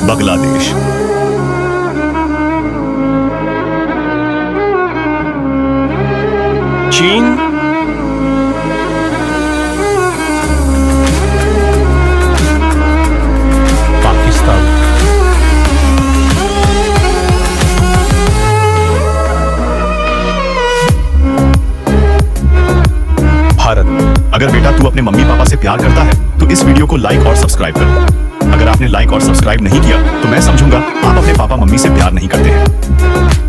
बांग्लादेश, चीन, पाकिस्तान, भारत। अगर बेटा तू अपने मम्मी पापा से प्यार करता है तो इस वीडियो को लाइक और सब्सक्राइब कर। अगर आपने लाइक और सब्सक्राइब नहीं किया तो मैं समझूंगा आप अपने पापा मम्मी से प्यार नहीं करते हैं।